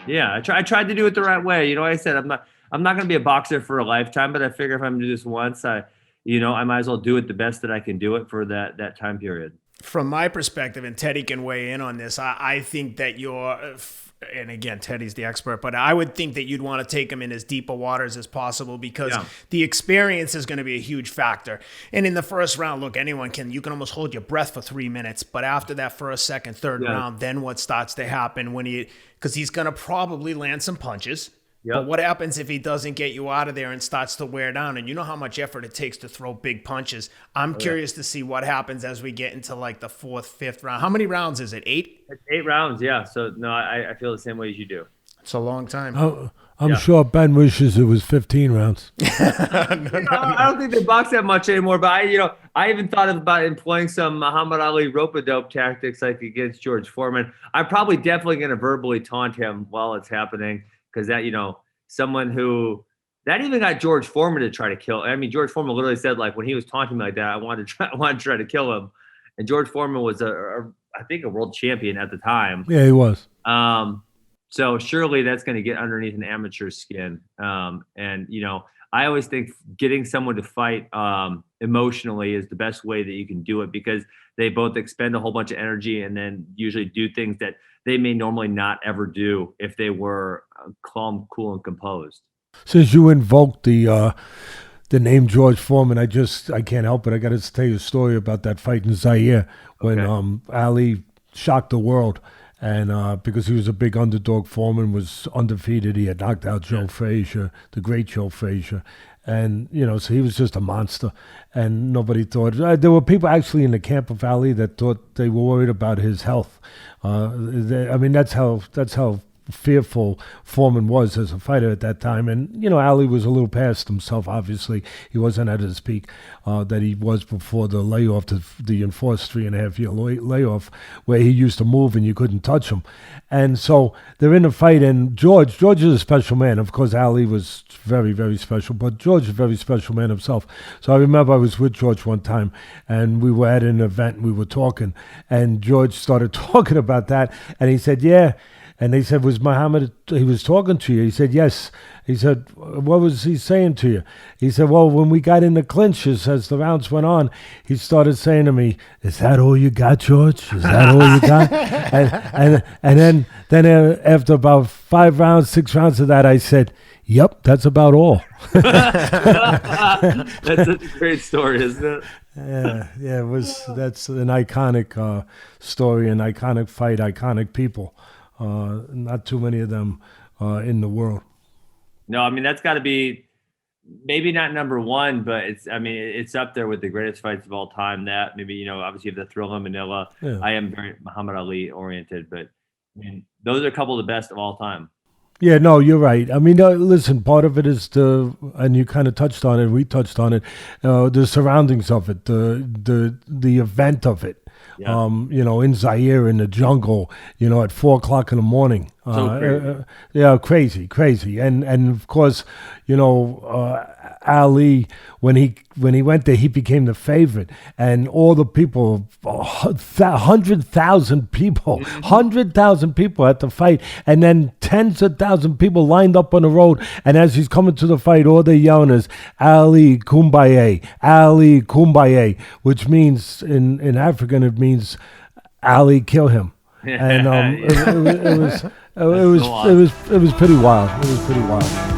Yeah, I tried to do it the right way. You know, like I said I'm not going to be a boxer for a lifetime, but I figure if I'm going to do this once, I might as well do it the best that I can do it for that time period. From my perspective, and Teddy can weigh in on this, I think that and again, Teddy's the expert, but I would think that you'd want to take him in as deep a waters as possible because the experience is going to be a huge factor. And in the first round, look, you can almost hold your breath for 3 minutes, but after that first, second, third round, then what starts to happen because he's going to probably land some punches. Yep. But what happens if he doesn't get you out of there and starts to wear down? And you know how much effort it takes to throw big punches. I'm curious to see what happens as we get into like the fourth, fifth round. How many rounds is it? 8? It's 8 rounds, yeah. So, no, I feel the same way as you do. It's a long time. I'm sure Ben wishes it was 15 rounds. I don't think they box that much anymore, but I even thought about employing some Muhammad Ali rope-a-dope tactics like against George Foreman. I'm probably definitely going to verbally taunt him while it's happening. Because someone who that even got George Foreman to try to kill. I mean, George Foreman literally said, like, when he was taunting me like that, I wanted to try to kill him. And George Foreman was I think a world champion at the time. Yeah, he was. So surely that's going to get underneath an amateur's skin. I always think getting someone to fight emotionally is the best way that you can do it because they both expend a whole bunch of energy and then usually do things that they may normally not ever do if they were calm, cool, and composed. Since you invoked the name George Foreman, I can't help it. I got to tell you a story about that fight in Zaire when Ali shocked the world. And because he was a big underdog, Foreman was undefeated. He had knocked out Joe Frazier, the great Joe Frazier. And, so he was just a monster. And nobody thought... there were people actually in the camp of Ali that thought they were worried about his health. That's how fearful Foreman was as a fighter at that time. And, Ali was a little past himself, obviously. He wasn't at his peak that he was before the layoff, the enforced 3.5-year layoff, where he used to move and you couldn't touch him. And so they're in a fight, and George is a special man. Of course, Ali was very, very special, but George is a very special man himself. So I remember I was with George one time, and we were at an event, and we were talking, and George started talking about that, and he said, yeah. And they said, was Muhammad, he was talking to you? He said, yes. He said, what was he saying to you? He said, well, when we got in the clinches, as the rounds went on, he started saying to me, is that all you got, George? Is that all you got? and then after about 5 rounds, 6 rounds of that, I said, yep, that's about all. That's a great story, isn't it? Yeah, that's an iconic story, an iconic fight, iconic people. Not too many of them in the world. No, I mean, that's got to be maybe not number one, but it's up there with the greatest fights of all time. That maybe, obviously you have the Thrilla Manila. Yeah. I am very Muhammad Ali oriented, but those are a couple of the best of all time. Yeah, no, you're right. I mean, listen, part of it is and you kind of touched on it, we touched on it, the surroundings of it, the event of it. Yeah. In Zaire, in the jungle, at 4:00 in the morning. Crazy. And of course, Ali, when he went there, he became the favorite. And all the people, 100,000 people, 100,000 people at the fight. And then tens of thousands of people lined up on the road. And as he's coming to the fight, all they're yelling is, Ali Kumbaye, Ali Kumbaye, which means, in African, it means, Ali, kill him. And it was pretty wild. It was pretty wild.